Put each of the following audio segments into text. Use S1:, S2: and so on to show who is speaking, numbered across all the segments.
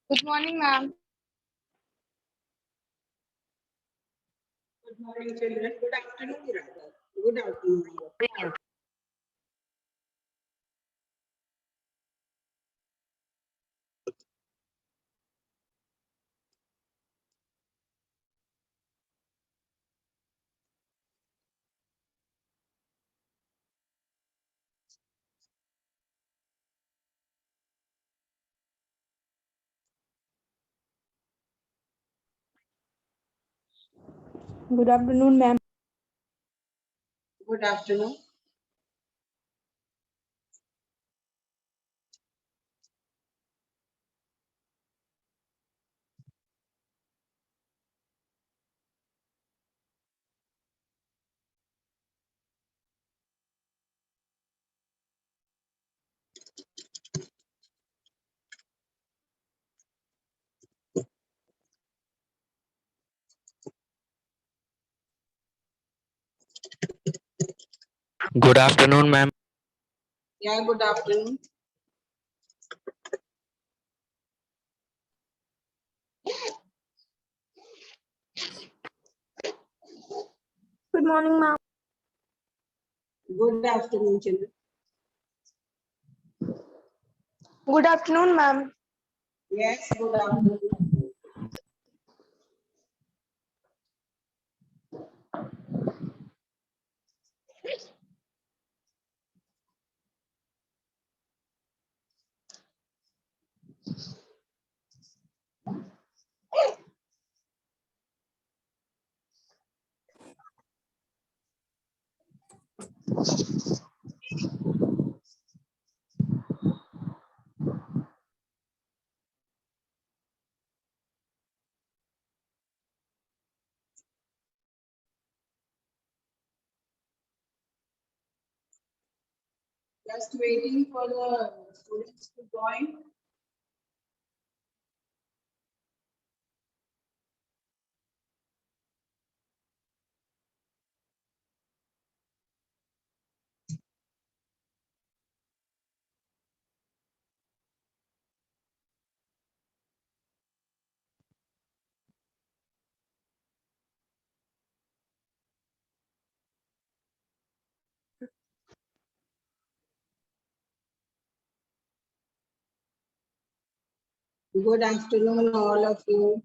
S1: Good morning, ma'am.
S2: Good morning, children. Good afternoon, rather. Good afternoon.
S3: Good afternoon, ma'am.
S2: Good afternoon.
S4: Good afternoon, ma'am.
S2: Yeah, good afternoon.
S3: Good morning, ma'am.
S2: Good afternoon, children.
S1: Good afternoon, ma'am.
S2: Yes, good afternoon. Just waiting for the students to join. Good afternoon, all of you.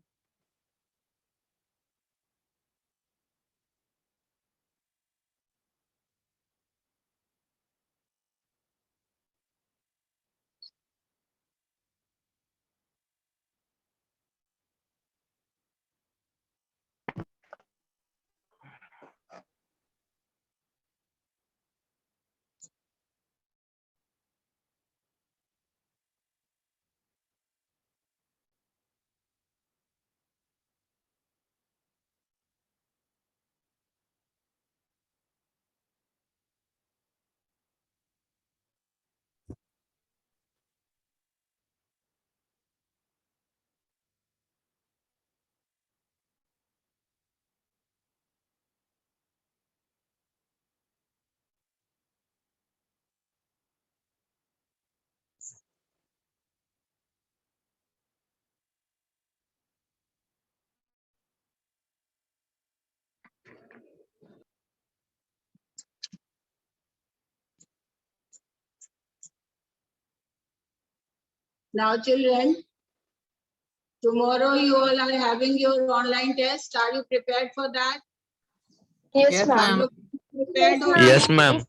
S2: Now, children, tomorrow you all are having your online test. Are you prepared for that?
S1: Yes,
S4: ma'am.
S1: ma'am.
S2: Are you prepared or
S4: Yes,
S2: no?
S4: ma'am.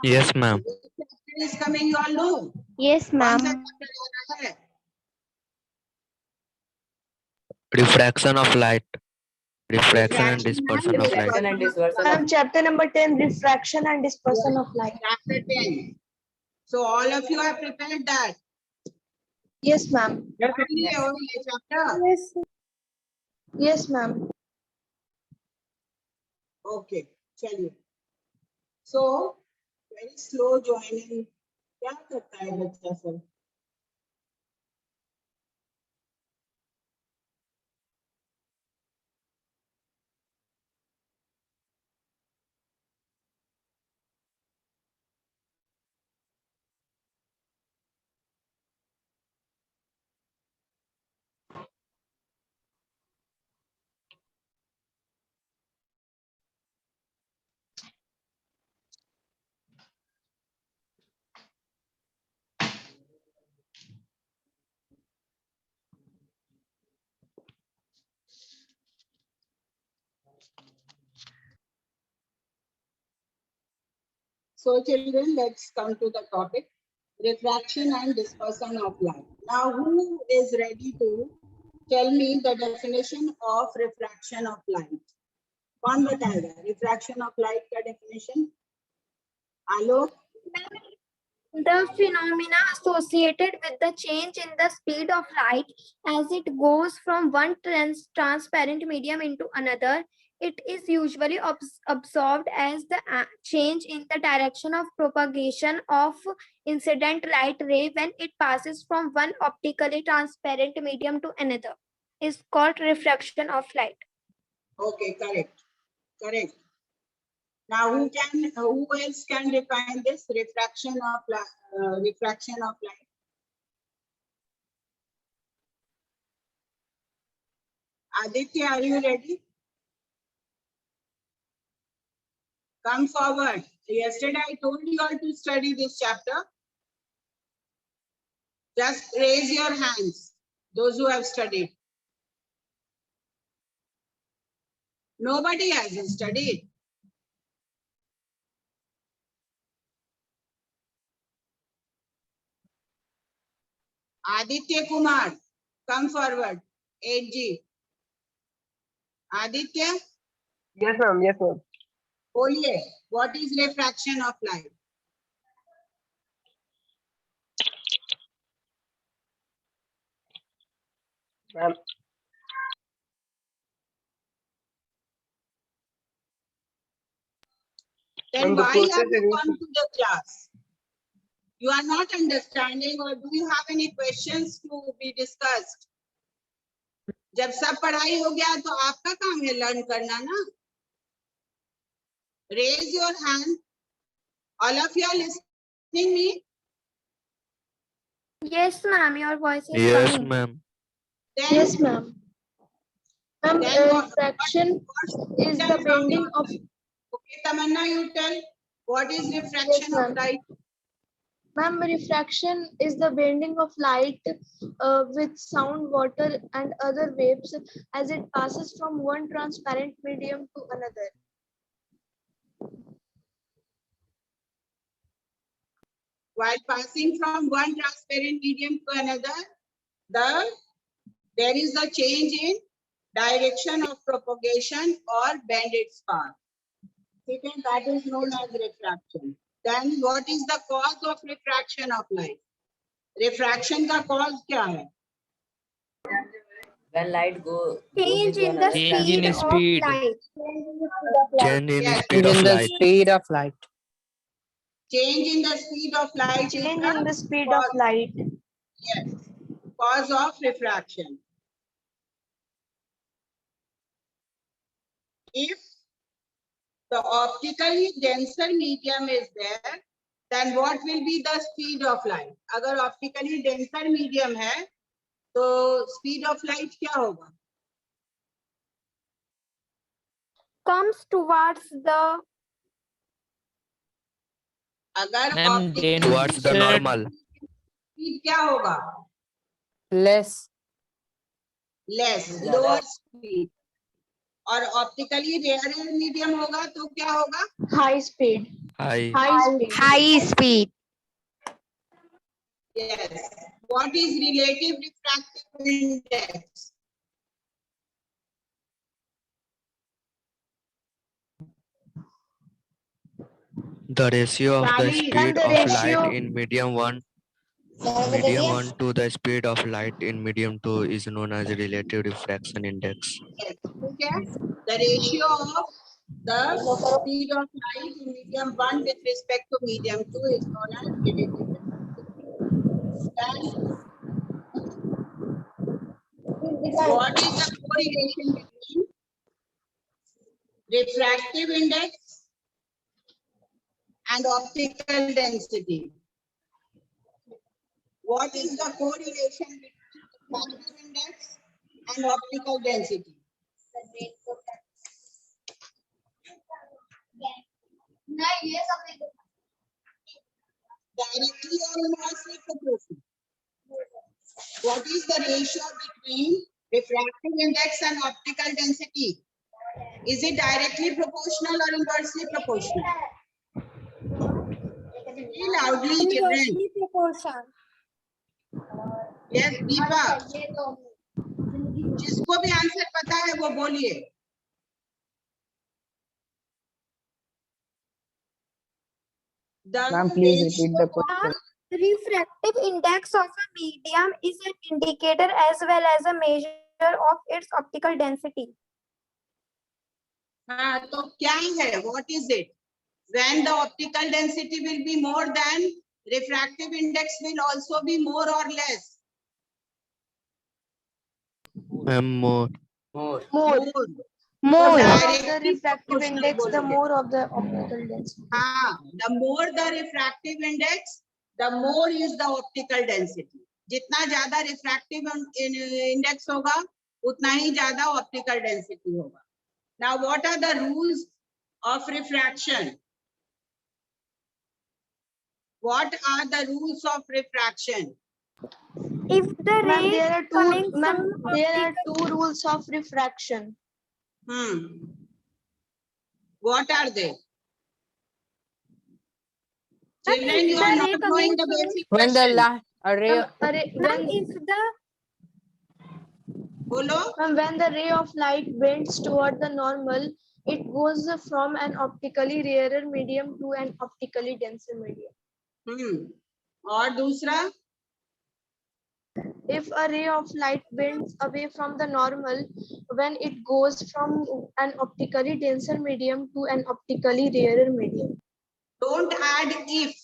S4: Yes, ma'am.
S2: Which chapter is coming, you all know?
S3: Yes,
S2: कौन सा
S3: ma'am.
S2: chapter आ रहा है?
S4: Refraction of light. Refraction and
S2: Refraction
S4: dispersion of light.
S1: Ma'am, chapter number 10, refraction and dispersion of light.
S2: Chapter 10. So all of you have prepared that.
S1: Yes, ma'am.
S2: पढ़ लिए हो ये chapter?
S3: Yes.
S1: Yes, ma'am.
S2: Okay, चलिए. So very slow joining. क्या करता है बच्चा सब? So children, let's come to the topic, refraction and dispersion of light. Now, who is ready to tell me the definition of refraction of light? कौन बताएगा refraction of light का definition? Alok?
S3: The phenomena associated with the change in the speed of light as it goes from one transparent medium into another. It is usually observed as the change in the direction of propagation of incident light ray when it passes from one optically transparent medium to another. Is called refraction of light.
S2: Okay, correct. Correct. Now, who else can define this refraction of light? Aditya, are you ready? Come forward. Yesterday I told you all to study this chapter. Just raise your hands, those who have studied. Nobody has studied. Aditya Kumar, come forward. 8G. Aditya,
S5: Yes, ma'am. Yes, ma'am.
S2: बोलिए, what is refraction of light?
S5: Ma'am,
S2: Then
S5: the
S2: why
S5: process
S2: have you
S5: in
S2: come to the class? You are not understanding, or do you have any questions to be discussed? जब सब पढ़ाई हो गया तो आपका काम है लर्न करना ना. Raise your hand. All of you are listening me?
S3: Yes, ma'am. Your voice is
S4: Yes,
S3: coming.
S4: ma'am.
S2: Then,
S1: Yes, ma'am. Ma'am,
S2: Then what-
S1: refraction is the bending of.
S2: Okay, Tamanna, you tell. What is refraction of
S1: ma'am.
S2: light?
S1: Ma'am, refraction is the bending of light with sound, water, and other waves as it passes from one transparent medium to another.
S2: While passing from one transparent medium to another, there is a change in direction of propagation or bend its path. Okay, that is known as refraction. Then what is the cause of refraction of light? Refraction का cause क्या है?
S6: When light goes
S3: Change
S6: into
S3: in the
S6: another
S4: Change in
S3: speed of
S4: speed.
S3: light.
S4: Change in
S2: Yes.
S4: speed
S5: in
S4: of
S5: the
S4: light.
S5: speed of light.
S2: Change in the speed of light is
S1: Change in the speed of
S2: cause-
S1: light.
S2: Yes, cause of refraction. If the optically denser medium is there, then what will be the speed of light? अगर optically denser medium है, तो speed of light क्या होगा?
S3: Comes towards the
S2: अगर
S5: Ma'am,
S2: optically
S4: Towards the
S5: Denser.
S4: normal.
S2: speed क्या होगा?
S5: Less.
S2: Less, lower speed. और optically rarer medium होगा तो क्या होगा?
S1: High speed.
S4: High.
S1: High speed.
S2: Yes. What is relative refractive index?
S4: The ratio of the
S2: Sally,
S4: speed
S1: and the
S4: of
S1: ratio-
S4: light in medium 1 to the speed of light in medium 2 is known as relative refraction index.
S2: Yes. Okay. The ratio of the speed of light in medium 1 with respect to medium 2 is known as relative refractive index. And what is the correlation between refractive index and optical density? What is the correlation between refractive index and optical density? Directly or inversely proportional? What is the ratio between refractive index and optical density? Is it directly proportional or inversely proportional? Say loudly, children.
S3: Inversely proportional.
S2: Yes, Deepa. जिसको भी answer पता है वो बोलिए.
S5: Ma'am, please repeat the question.
S3: Refractive index of a medium is an indicator as well as a measure of its optical density.
S2: हाँ, तो क्या है? What is it? When the optical density will be more than refractive index will also be more or less.
S4: More.
S1: More.
S2: More.
S1: The
S3: More.
S1: more of the
S2: Directly
S1: refractive
S2: proportional
S1: index, the
S2: बोलोगे.
S1: more of the optical density.
S2: हाँ, the more the refractive index, the more is the optical density. जितना ज्यादा refractive index होगा, उतना ही ज्यादा optical density होगा. Now, what are the rules of refraction? What are the rules of refraction?
S3: If the
S1: Ma'am,
S3: ray
S1: there are
S3: coming
S1: two. Ma'am,
S3: from
S1: there are
S3: optical-
S1: two rules of refraction.
S2: What are they?
S3: Ma'am,
S2: Children,
S3: if
S2: you
S3: the
S2: are
S3: ray
S2: not
S3: coming
S2: knowing the
S3: from-
S2: basic
S5: When the
S2: question.
S5: array
S3: Ma'am, if the
S2: Bolo?
S1: Ma'am, when the ray of light bends toward the normal, it goes from an optically rarer medium to an optically denser medium.
S2: और दूसरा?
S1: If a ray of light bends away from the normal, when it goes from an optically denser medium to an optically rarer medium.
S2: Don't add if.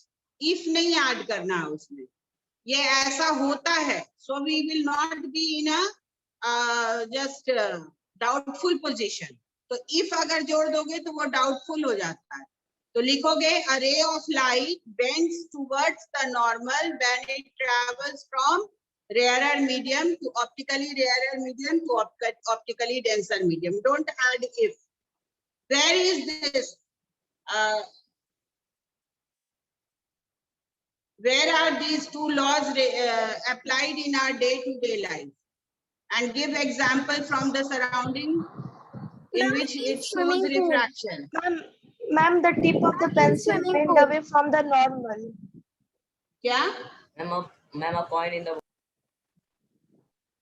S2: If नहीं add करना है उसमें. ये ऐसा होता है. So we will not be in a just doubtful position. तो if अगर जोड़ दोगे तो वो doubtful हो जाता है. तो लिखोगे a ray of light bends towards the normal when it travels from rarer medium to optically rarer medium to optically denser medium. Don't add if. Where is this? Where are these two laws applied in our day-to-day life? And give example from the surrounding in
S3: Ma'am,
S2: which
S3: in
S2: it shows
S3: swimming pool.
S2: refraction.
S1: Ma'am, the tip of the pencil
S3: swimming
S1: bend
S3: pool.
S1: away from the normal.
S2: क्या?
S6: Ma'am, a point in the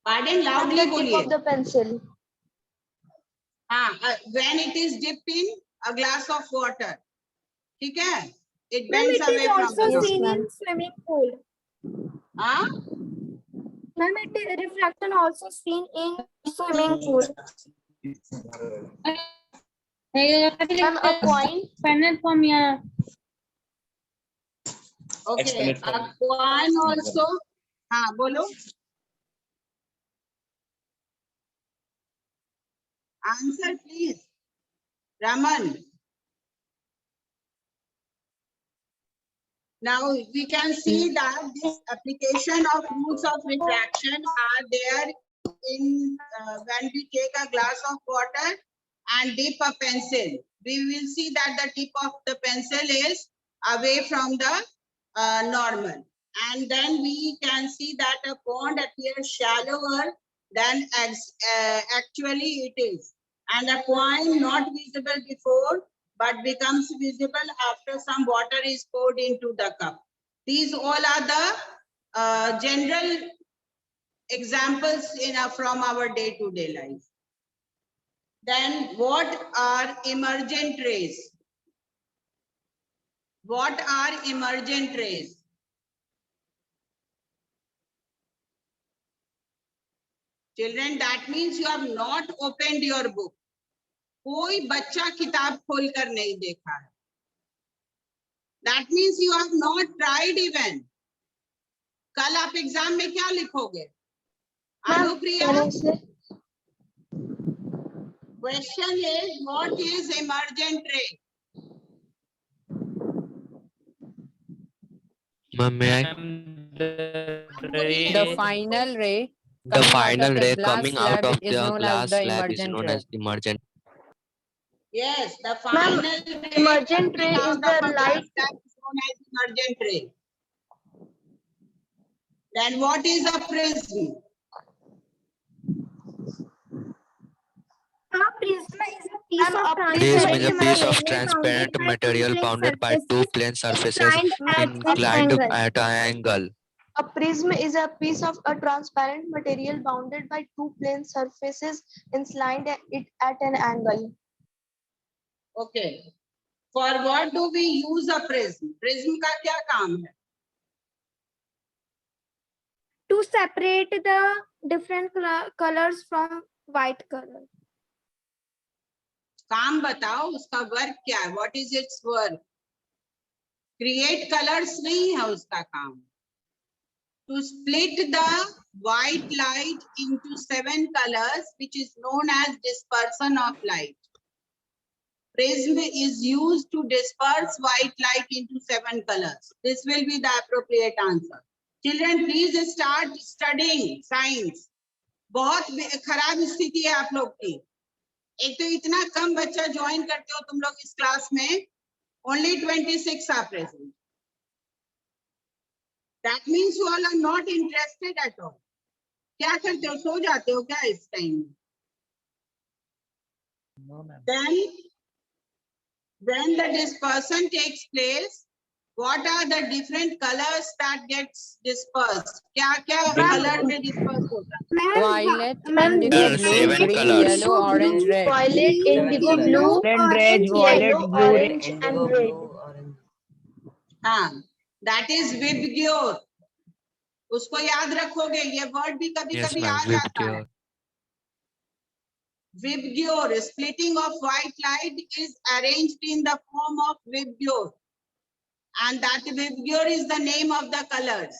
S2: Pardon,
S1: Ma'am,
S2: loudly
S1: the tip
S2: बोलिए.
S1: of the pencil.
S2: When it is dipped in a glass of water, ठीक है? It
S3: Ma'am,
S2: bends
S3: it
S2: away
S3: is
S2: from
S3: also
S2: the
S3: seen
S1: ma'am.
S3: in swimming pool.
S2: हाँ?
S3: Ma'am, it is refraction also seen in swimming pool.
S1: Ma'am, a coin.
S2: Okay. A coin also. हाँ, बोलो. Answer please. Raman. Now we can see that this application of rules of refraction are there in when we take a glass of water and dip a pencil. We will see that the tip of the pencil is away from the normal. And then we can see that a pond appears shallower than actually it is. And a point not visible before but becomes visible after some water is poured into the cup. These all are the general examples from our day-to-day life. Then what are emergent rays? What are emergent rays? Children, that means you have not opened your book. कोई बच्चा किताब खोल कर नहीं देखा है. That means you have not tried even. कल आप एग्जाम में क्या लिखोगे? Anupriya, question is what is emergent ray?
S4: Ma'am, may I?
S5: the final ray
S4: The
S5: coming out
S4: final
S5: of the
S4: ray
S5: glass
S4: coming out
S5: slab
S4: of
S5: is
S4: the
S5: known
S4: glass
S5: as the
S4: slab is
S5: emergent
S4: known
S5: ray.
S4: as emergent.
S2: Yes, the final ray
S1: emergent ray
S2: coming
S1: is
S2: out of
S1: the
S2: a glass
S1: light.
S2: slab is known as emergent ray. Then what is a prism?
S3: A prism is a piece
S1: Ma'am,
S3: of
S1: a prism
S4: Prism
S3: transparent
S4: is a piece of
S3: material
S4: transparent
S3: bounded by
S4: material bounded by two plane surfaces
S3: inclined at an
S4: inclined
S3: angle.
S4: at an angle.
S1: A prism is a piece of a transparent material bounded by two plane surfaces inclined it at an angle.
S2: Okay. For what do we use a prism? Prism का क्या काम है?
S3: To separate the different colors from white color.
S2: काम बताओ उसका work क्या है? What is its work? Create colors नहीं है उसका काम. To split the white light into 7 colors, which is known as dispersion of light. Prism is used to disperse white light into 7 colors. This will be the appropriate answer. Children, please start studying science. बहुत खराब स्थिति है आप लोग की. एक तो इतना कम बच्चा ज्वाइन करते हो तुम लोग इस क्लास में. Only 26 are present. That means you all are not interested at all. क्या करते हो? सो जाते हो क्या इस टाइम में?
S5: No, ma'am.
S2: Then, when the dispersion takes place, what are the different colors that gets dispersed? क्या color में disperse होता है?
S5: Violet,
S1: Ma'am,
S5: indigo,
S4: There are
S5: blue,
S4: 7
S5: green,
S4: colors.
S5: yellow, orange, red.
S1: Violet, indigo,
S6: colors.
S1: blue,
S5: Red, red,
S1: yellow,
S5: violet, blue,
S1: orange,
S6: Indigo,
S1: and red.
S6: blue, orange.
S2: हाँ, that is Vibgyor. उसको याद रखोगे. ये word भी कभी
S4: Yes,
S2: कभी
S4: ma'am.
S2: आ जाता है.
S4: Vibgyor.
S2: Vibgyor, splitting of white light is arranged in the form of Vibgyor. And that Vibgyor is the name of the colors.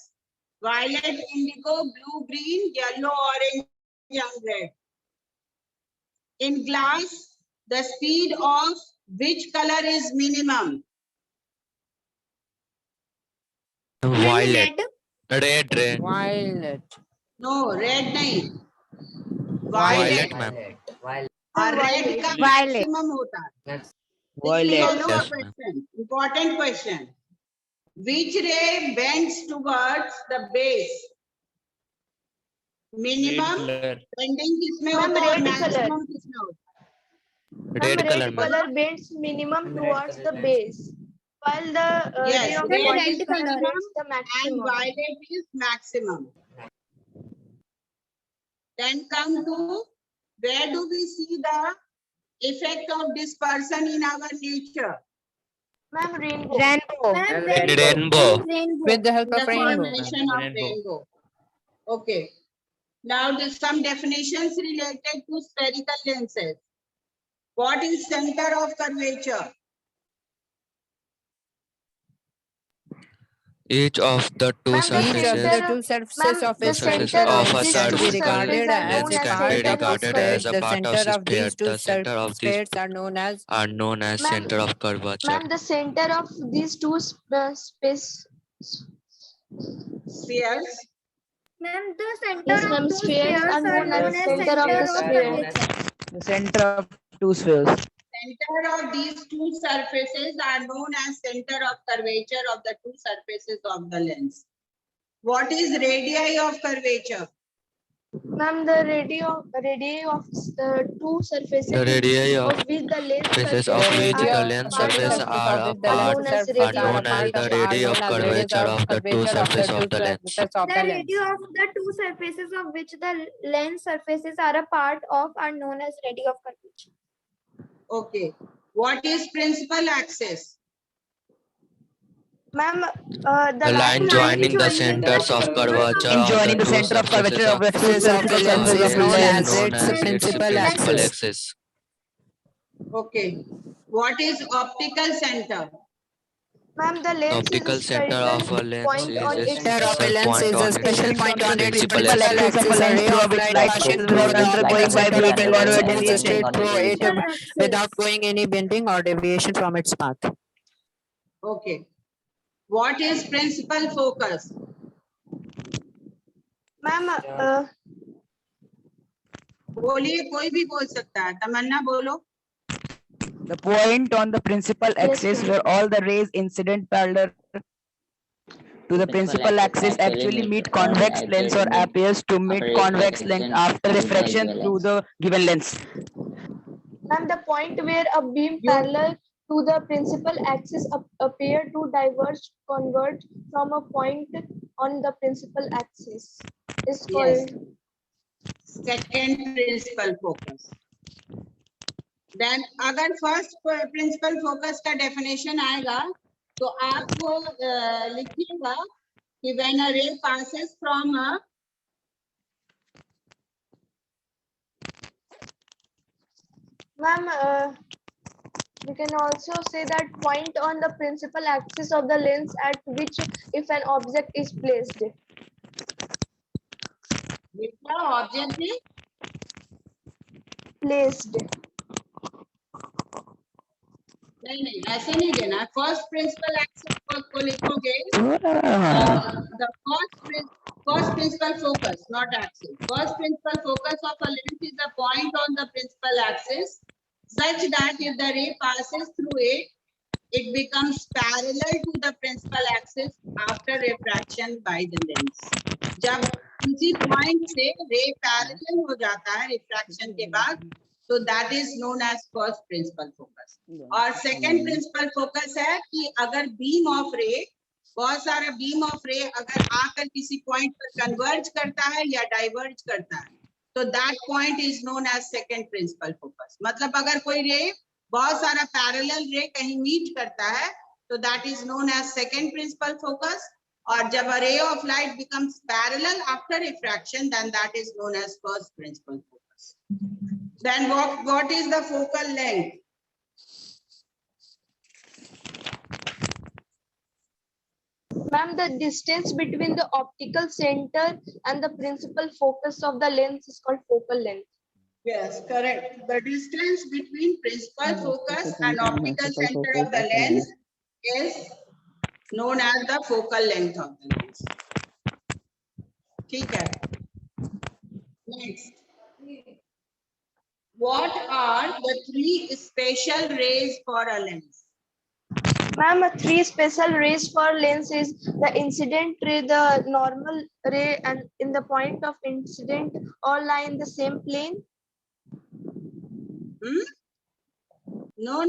S2: Violet, indigo, blue, green, yellow, orange, and red. In glass, the speed of which color is minimum?
S4: Violet.
S3: Red.
S4: Red.
S5: Violet.
S2: No, red नहीं.
S4: Violet,
S2: Violet.
S4: ma'am.
S6: Violet.
S2: और red का
S3: Violet.
S2: maximum होता है.
S6: That's
S5: Violet.
S2: Yes,
S4: Yes,
S2: question. Important question. Which ray bends towards the base? Minimum bending किसमें
S1: Ma'am,
S2: होता है?
S1: red
S2: Maximum किसमें होता है?
S4: Red
S1: Ma'am,
S4: color,
S1: red
S4: ma'am.
S1: color bends minimum
S6: Red
S1: towards
S6: color
S1: the
S6: bends.
S1: base, while the
S2: Yes,
S1: ray of
S2: red
S1: violet
S2: is
S1: color
S2: minimum
S1: bends the
S2: and
S1: maximum.
S2: violet is maximum. Then come to where do we see the effect of dispersion in our nature?
S1: Ma'am, rainbow.
S3: Rainbow.
S6: And
S4: Rainbow.
S3: Rainbow.
S5: With the help
S2: The
S5: of rainbow.
S2: formation of rainbow. Okay. Now there's some definitions related to spherical lenses. What is center of curvature?
S4: Each of the two
S1: Ma'am,
S5: Each of the
S4: surfaces
S5: two surfaces
S1: Ma'am,
S5: of
S1: the
S5: a
S1: center
S5: spherical
S4: of a
S5: lens can be
S4: surface
S5: regarded as
S4: lens
S5: a
S4: can
S5: part
S4: be
S5: of the
S4: regarded
S5: sphere.
S4: as a
S5: The
S4: part of
S5: center
S4: the
S5: of these
S4: sphere.
S5: two
S4: The center of these
S5: spheres are known as
S4: are known as
S1: Ma'am,
S4: center of curvature.
S1: ma'am, the center of these two space.
S2: Spheres.
S3: Ma'am, the center
S1: Yes,
S3: of
S1: ma'am,
S3: two
S1: spheres
S3: spheres
S1: are
S3: are
S1: known as
S3: known as
S1: center of the
S3: center of
S1: sphere.
S3: curvature.
S5: the center of two spheres.
S2: Center of these two surfaces are known as center of curvature of the two surfaces of the lens. What is radii of curvature?
S1: Ma'am, the radii of two surfaces
S4: The radii of
S1: which the lens
S4: surfaces
S1: surfaces
S4: of
S5: The
S4: which
S5: radii
S4: the
S1: are
S5: of
S4: lens
S1: part
S4: surfaces
S1: of
S4: are
S5: the
S4: apart
S1: known as
S5: surfaces
S4: are
S1: radii
S5: are
S4: known
S5: a
S4: as
S5: part
S4: the
S5: of are
S4: radii
S5: known
S4: of
S5: as radius
S4: curvature
S5: of
S4: of the two
S5: curvature of the
S4: surfaces
S5: two
S4: of the lens.
S5: surfaces of
S3: The
S5: the lens.
S3: radii of the two surfaces of which the lens surfaces are a part of are known as radii of curvature.
S2: Okay. What is principal axis?
S1: Ma'am,
S4: The line joining the centers of curvature
S5: In
S4: of
S5: joining
S4: the
S5: the
S4: two
S5: center of
S4: surfaces
S5: curvature of the two surfaces of
S4: is
S5: is known as
S4: known
S5: its
S4: as its
S5: principal
S4: principal
S5: axis.
S4: axis.
S2: Okay. What is optical center?
S1: ma'am, the lens
S4: Optical
S1: is a
S4: center of
S1: spherical
S4: a lens
S1: point on
S4: is a
S1: its
S5: Center of a lens
S4: point
S5: is a
S4: on its
S5: special point on its
S4: principal
S5: principal
S4: axis.
S5: axis of a lens through which light passes without undergoing vibrating or deviation straight through it without going any bending or deviation from its path.
S2: Okay. What is principal focus?
S1: ma'am,
S2: बोलिए कोई भी बोल सकता है. तमन्ना बोलो.
S7: The point on the principal axis
S1: ma'am.
S7: where all the rays incident parallel to the principal axis actually meet convex lens or appears to meet convex lens after refraction through the given lens.
S1: Ma'am, the point where a beam
S2: You-
S1: parallel to the principal axis appear to converge from a point on the principal axis is
S2: Yes.
S1: called.
S2: Second principal focus. Then अगर first principal focus का definition आएगा तो आप लिखिएगा कि when a ray passes from a
S1: Ma'am, we can also say that point on the principal axis of the lens at which if an object is placed.
S2: Object भी
S1: Placed.
S2: नहीं ऐसे नहीं देना फर्स्ट प्रिंसिपल एक्सिस को लिखोगे the first principal focus not axis first principal focus of a lens is a point on the principal axis such that if the ray passes through it becomes parallel to the principal axis after refraction by the lens जब किसी point से ray parallel हो जाता है refraction के बाद तो that is known as first principal focus और सेकंड प्रिंसिपल फोकस है कि अगर बीम ऑफ रे बहुत सारा बीम ऑफ रे अगर आकर किसी पॉइंट पर कन्वर्ज करता है या डाइवर्ज करता है तो that point is known as second principal focus मतलब अगर कोई रे बहुत सारा पैरेलल रे कहीं मीट करता है तो that is known as second principal focus और जब a ray of light becomes parallel after refraction then that is known as first principal focus. Then what is the focal length?
S1: Ma'am, the distance between the optical center and the principal focus of the lens is called focal length.
S2: Yes, correct. The distance between principal focus and optical center of the lens is known as the focal length of the lens. ठीक है. Next. What are the three special rays for a lens?
S1: Ma'am, three special rays for lens is the incident ray, the normal ray, and in the point of incident all lie in the same plane.
S2: Hmm? No.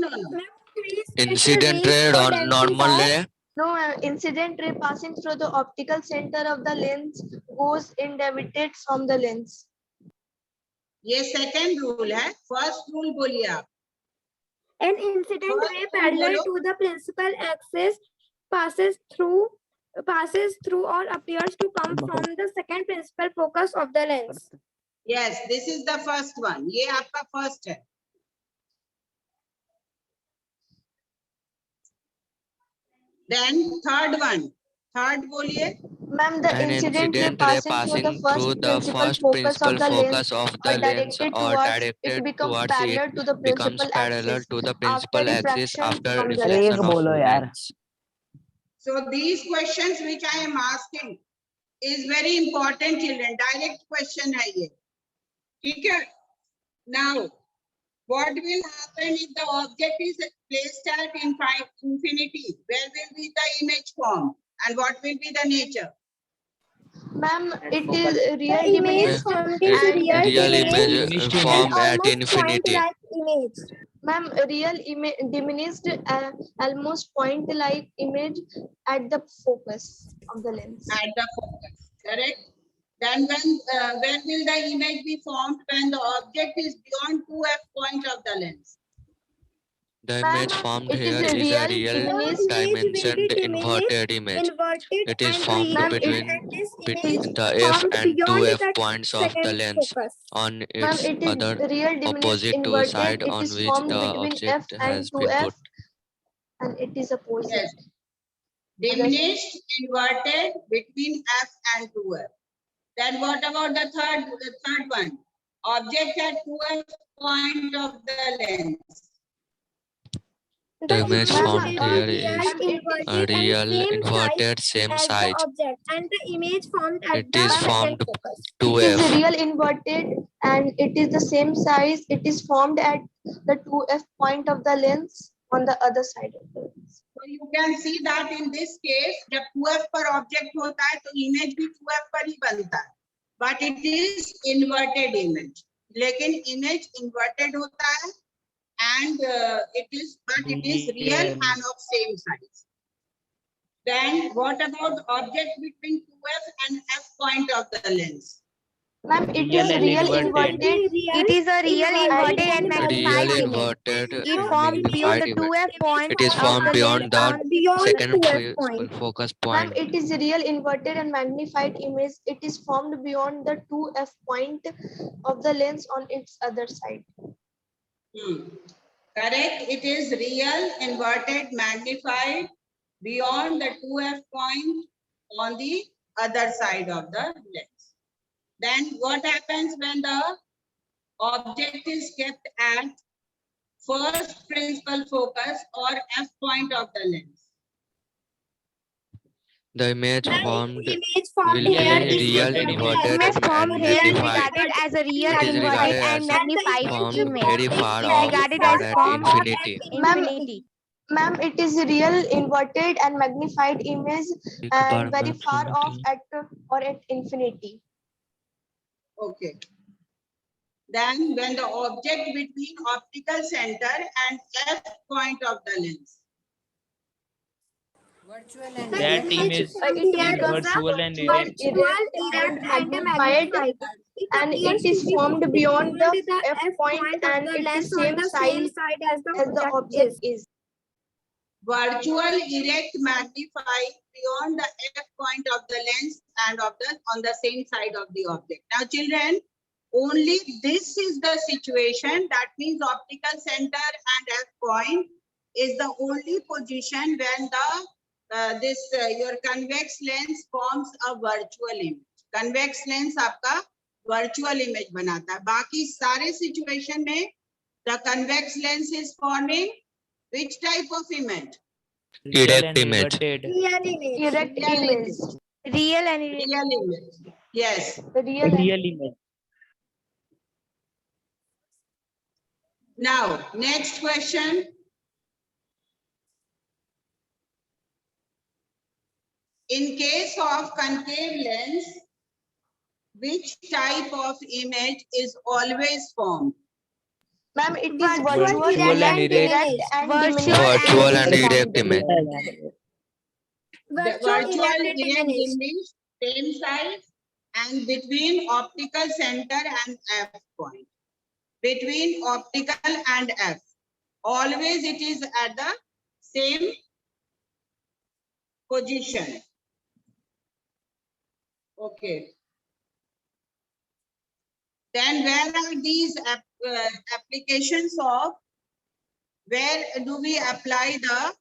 S4: Incident ray or normal ray.
S1: No, incident ray passing through the optical center of the lens goes indeviated from the lens.
S2: ये second rule है. First rule बोलिए आप.
S3: An incident
S2: First
S3: ray
S2: rule
S3: parallel
S2: बोलो.
S3: to the principal axis passes through or appears to come from the second principal focus of the lens.
S2: Yes, this is the first one. ये आपका first है. Then third one. Third बोलिए.
S1: Ma'am, the
S4: An
S1: incident ray
S4: incident ray
S1: passing through
S4: through
S1: the first principal focus of the lens or directed
S4: towards
S1: towards
S4: it
S1: it becomes parallel
S4: becomes parallel
S1: to the principal
S4: to the
S1: axis
S4: principal
S1: after
S4: axis
S1: refraction
S4: after
S1: from the
S4: reflection
S1: lens.
S4: of
S7: बोलो यार.
S4: lens.
S2: So these questions which I am asking is very important, children. Direct question है ये. ठीक है. Now, what will happen if the object is placed at infinity? Where will be the image form? And what will be the nature?
S1: Ma'am, it is
S3: The
S1: real
S3: image
S1: diminished.
S3: formed is
S1: and
S3: real
S4: Real
S3: diminished
S4: image
S3: and
S4: formed at
S3: almost
S4: infinity.
S3: point-like image.
S1: Ma'am, real diminished almost point-like image at the focus of the lens.
S2: At the focus, correct? Then when will the image be formed? When the object is beyond 2f point of the lens.
S4: The
S1: Ma'am,
S4: image formed
S1: it
S4: here
S1: is
S4: is a
S1: real
S4: real
S1: diminished.
S4: dimensioned inverted image.
S3: Inverted
S4: It is
S3: and
S4: formed
S3: real,
S1: Ma'am,
S4: between
S3: and this
S4: between
S3: image
S4: the f
S3: formed
S4: and
S3: beyond
S4: 2f
S3: the
S4: points of the
S3: second
S4: lens
S3: focus.
S4: on
S1: Ma'am,
S4: its
S1: it is
S4: other
S1: real diminished
S4: opposite to
S1: inverted.
S4: side
S1: It
S4: on
S1: is
S4: which
S1: formed
S4: the
S1: between f
S4: object
S1: and
S4: has been
S1: 2f,
S4: put.
S1: and it is opposite.
S2: Yes. Diminished, inverted between f and 2f. Then what about the third one? Object at 2f point of the lens.
S4: The image formed here is a real
S3: inverted
S4: inverted same
S3: as the
S4: size.
S3: object, and the image formed at
S4: It
S3: the
S4: is
S3: second
S4: formed
S3: focus.
S1: It is
S4: 2f.
S1: real inverted and it is the same size. It is formed at the 2f point of the lens on the other side of the lens.
S2: So you can see that in this case, जब 2f पर object होता है तो image भी 2f पर ही बनता है. But it is inverted image. लेकिन image inverted होता है and it is real and of same size. Then what about object between 2f and f point of the lens?
S1: Ma'am, it
S8: Real
S1: is
S8: and
S1: real
S8: inverted.
S1: inverted.
S3: It is a real inverted and magnified
S4: Real
S3: image.
S4: inverted
S3: It
S4: and
S3: formed beyond
S4: magnified
S3: the
S4: image.
S3: 2f point
S4: It is
S3: of
S4: formed
S3: the
S4: beyond
S3: lens
S4: the
S3: on the
S4: second
S3: point.
S4: focus
S1: Ma'am,
S4: point.
S1: it is real inverted and magnified image. It is formed beyond the 2f point of the lens on its other side.
S2: Correct. It is real, inverted, magnified beyond the 2f point on the other side of the lens. Then what happens when the object is kept at first principal focus or f point of the lens?
S4: The image formed
S3: Image formed
S4: will
S3: here
S4: be
S3: is
S4: real, inverted,
S3: image formed
S4: and
S3: here is
S4: magnified.
S3: regarded as a real,
S4: It is
S3: inverted,
S4: regarded
S3: and
S4: as
S3: magnified
S4: formed
S3: image.
S4: very far
S3: Is
S4: off
S3: regarded
S4: or
S3: as
S4: at
S3: form of
S4: infinity.
S3: infinity.
S1: Ma'am, it is real inverted and magnified image and very far off at or at infinity.
S2: Okay. Then when the object between optical center and f point of the lens.
S8: That image
S1: It
S8: is
S1: becomes
S8: virtual and
S1: virtual,
S8: erect.
S1: erect, and magnified, and it is formed beyond the f point and it is same size as the object is.
S2: Virtual, erect, magnified beyond the f point of the lens and of the on the same side of the object. Now, children, only this is the situation. That means optical center and f point is the only position when the your convex lens forms a virtual image. Convex lens आपका virtual image बनाता है. बाकी सारे situation में the convex lens is forming which type of image?
S4: Erect image.
S1: Erect
S2: Real
S1: image.
S3: Real and
S2: Real image. Yes.
S1: Real.
S8: Real image.
S2: Now, next question. In case of concave lens, which type of image is always formed?
S1: Ma'am, it is
S8: Virtual
S1: virtual,
S8: and
S1: erect, and
S4: Virtual and erect image.
S2: The virtual erect image, same size, and between optical center and f point. Between optical and f. Always it is at the same position. Okay. Then where are these applications of, where do we apply the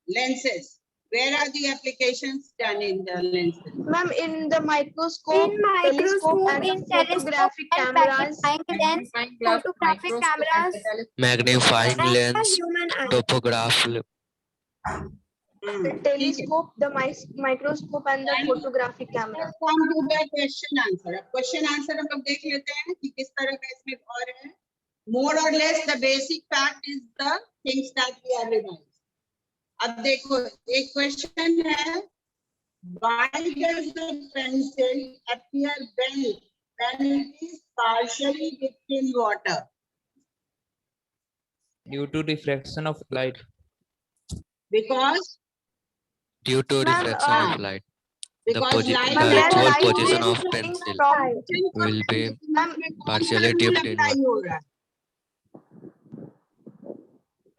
S2: lenses? Where are the applications done in the lenses?
S1: Ma'am, in the microscope, telescope, and the photographic cameras.
S3: photographic cameras,
S4: Magnifying
S3: and
S4: lens,
S3: human eye.
S4: topograph,
S1: The telescope, the microscope, and the photographic camera.
S2: Come to the question answer. अब question answer हम लोग देख लेते हैं कि किस तरह का इसमें और है. More or less the basic fact is the things that we are revising. अब देखो एक question है. Why does the pencil appear bent when it is partially dipped in water?
S8: Due to refraction of light.
S2: Because
S4: due to reflection of light. The
S2: light
S4: actual
S1: light
S4: position
S1: is
S4: of
S1: coming
S4: pencil
S1: from-
S4: will be
S2: Ma'am,
S4: partially dipped in
S2: apply
S4: water.
S2: हो रहा है.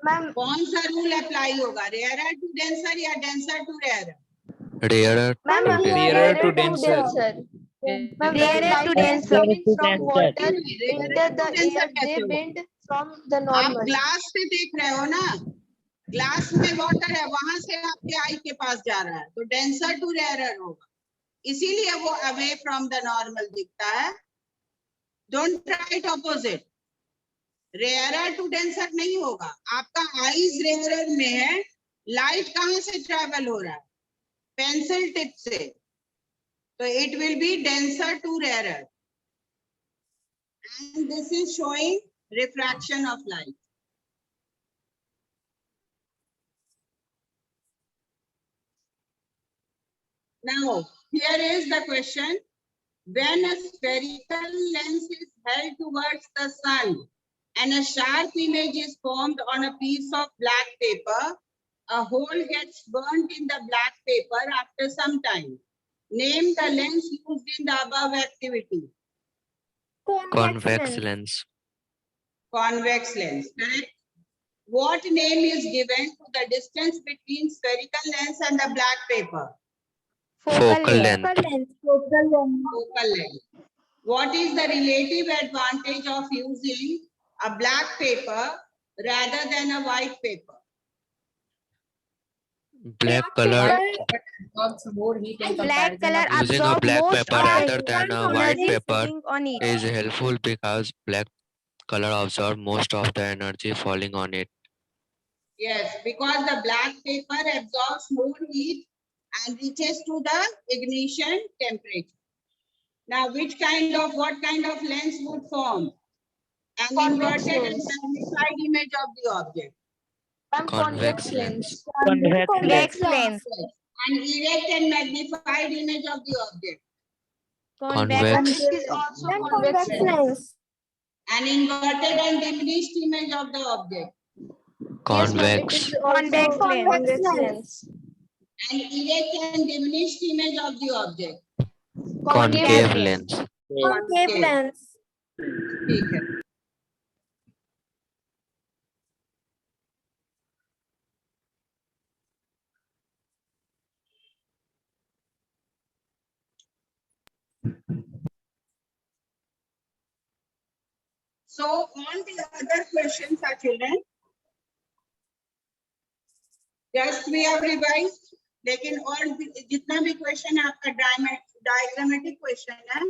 S1: Ma'am,
S2: कौन सा rule apply होगा? Rarer to denser या denser to rarer?
S4: Rarer
S1: ma'am,
S4: to denser.
S8: Rarer to denser.
S1: Ma'am,
S3: Rarer
S1: when light
S3: to
S1: is
S3: denser.
S1: coming from water
S2: Rarer
S1: into
S2: to
S1: the
S2: denser
S1: air, they
S2: कैसे होगा?
S1: bend from the
S2: आप
S1: normal.
S2: Glass पे देख रहे हो ना, glass में water है, वहां से आपके आई के पास जा रहा है, तो डेंसर टू रेयरर होगा, इसीलिए वो अवे फ्रॉम द नॉर्मल दिखता है. Don't write opposite. Rarer to denser नहीं होगा. आपका आईज रेयरर में है, लाइट कहां से ट्रेवल हो रहा है? पेंसिल टिप से, तो it will be denser to rarer. And this is showing refraction of light. Now, here is the question. When a spherical lens is held towards the sun, and a sharp image is formed on a piece of black paper, a hole gets burnt in the black paper after some time. Name the lens used in the above activity.
S4: Convex lens.
S2: Convex lens, correct? What name is given to the distance between spherical lens and the black paper?
S4: Focal length.
S2: Focal length. What is the relative advantage of using a black paper rather than a white paper?
S4: Black color.
S3: Black color
S4: Using a
S3: absorb
S4: black
S3: most
S4: paper
S3: of
S4: rather
S3: the
S4: than a white
S3: energy
S4: paper
S3: sitting on it.
S4: is helpful because black color absorbs most of the energy falling on it.
S2: Yes, because the black paper absorbs more heat and reaches to the ignition temperature. Now, what kind of lens would form? An
S1: Convex
S2: inverted and
S1: lens.
S2: magnified image of the object.
S4: Convex lens.
S3: Convex lens.
S2: An erect and magnified image of the object.
S4: Convex.
S1: It is also
S3: Then
S1: convex lens.
S2: An inverted and diminished image of the object.
S1: Yes, ma'am, it
S4: Convex.
S1: is also convex lens.
S2: An erect and diminished image of the object.
S4: Concave lens.
S3: Concave lens.
S2: ठीक है. So all the other questions are children. Just we have revised. लेकिन और जितना भी question है आपका diagrammatic question है,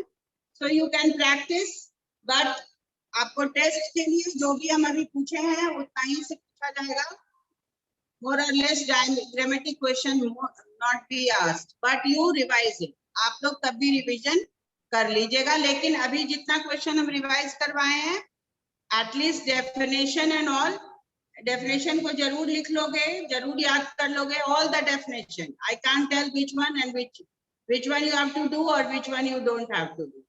S2: so you can practice, but आपको टेस्ट के लिए जो भी हम अभी पूछे हैं उतना ही से पूछा जाएगा. More or less diagrammatic question not be asked, but you revise it. आप लोग तब भी रिवीजन कर लीजिएगा, लेकिन अभी जितना क्वेश्चन हम रिवाइज करवाए हैं, at least definition and all, definition को जरूर लिख लोगे, जरूर याद कर लोगे. All the definition. I can't tell which one and which one you have to do or which one you don't have to do.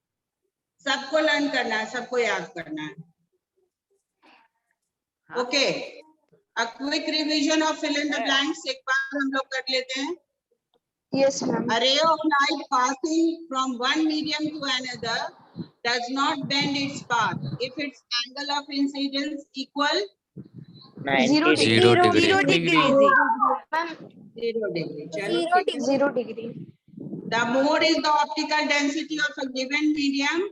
S2: सबको लर्न करना है, सबको याद करना है. Okay, a quick revision of fill in the blanks एक बार हम लोग कर लेते हैं.
S1: Yes, ma'am.
S2: A ray of light passing from one medium to another does not bend its path if its angle of incidence equal
S1: 0 degree.
S4: 0 degree.
S1: Ma'am,
S2: 0 degree. चलो,
S1: 0 degree.
S2: The more is the optical density of a given medium,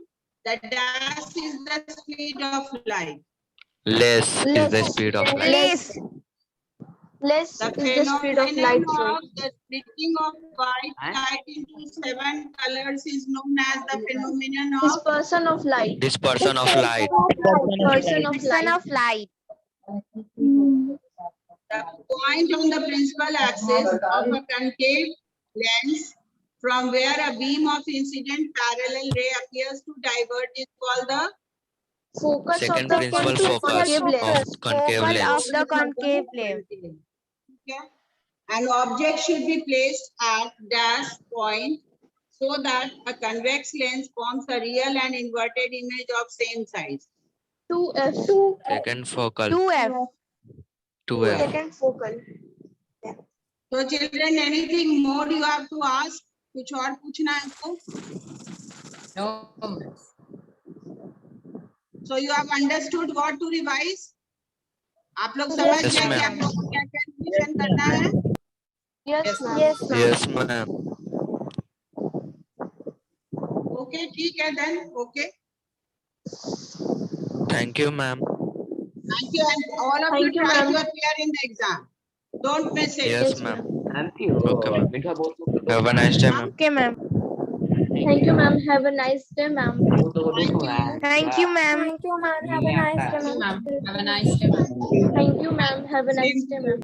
S2: the dash is the speed of light.
S4: Less is the speed of light.
S1: Less
S2: The
S1: is the speed of light.
S2: phenomenon of the splitting of white light into 7 colors is known as the phenomenon of
S1: Dispersion of light.
S4: Dispersion of light.
S1: Dispersion of
S3: Sun
S1: light.
S3: of light.
S2: the point on the principal axis of a concave lens from where a beam of incident parallel ray appears to diverge is called the
S1: Focus
S4: Second
S1: of the
S4: principal focus
S1: concave lens.
S4: of concave
S3: Focal
S4: lens.
S3: of the concave lens.
S2: Okay. An object should be placed at dash point so that a convex lens forms a real and inverted image of same size.
S1: 2F.
S4: Second focal.
S3: 2F.
S4: 2F.
S1: Second focal.
S2: So children, anything more you have to ask? कुछ और पूछना है इसको? So you have understood what to revise? आप लोग समझ
S4: Yes,
S2: गए कि
S4: ma'am.
S2: आप लोग को क्या क्या रिवीजन करना है?
S1: Yes, ma'am.
S4: Yes, ma'am.
S2: Okay, ठीक है then. Okay.
S4: Thank you, ma'am.
S2: Thank you, and all of you
S1: Thank you,
S2: try
S1: ma'am.
S2: to appear in the exam. Don't miss it.
S4: Yes, ma'am. Okay, ma'am. Have a nice day, ma'am.
S3: Okay, ma'am.
S1: Thank you, ma'am. Have a nice day, ma'am.
S3: Thank you, ma'am.
S1: Thank you, ma'am. Have a nice day, ma'am.
S6: Have a nice day, ma'am.
S1: Thank you, ma'am. Have a nice day, ma'am.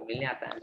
S6: मिलने आता है.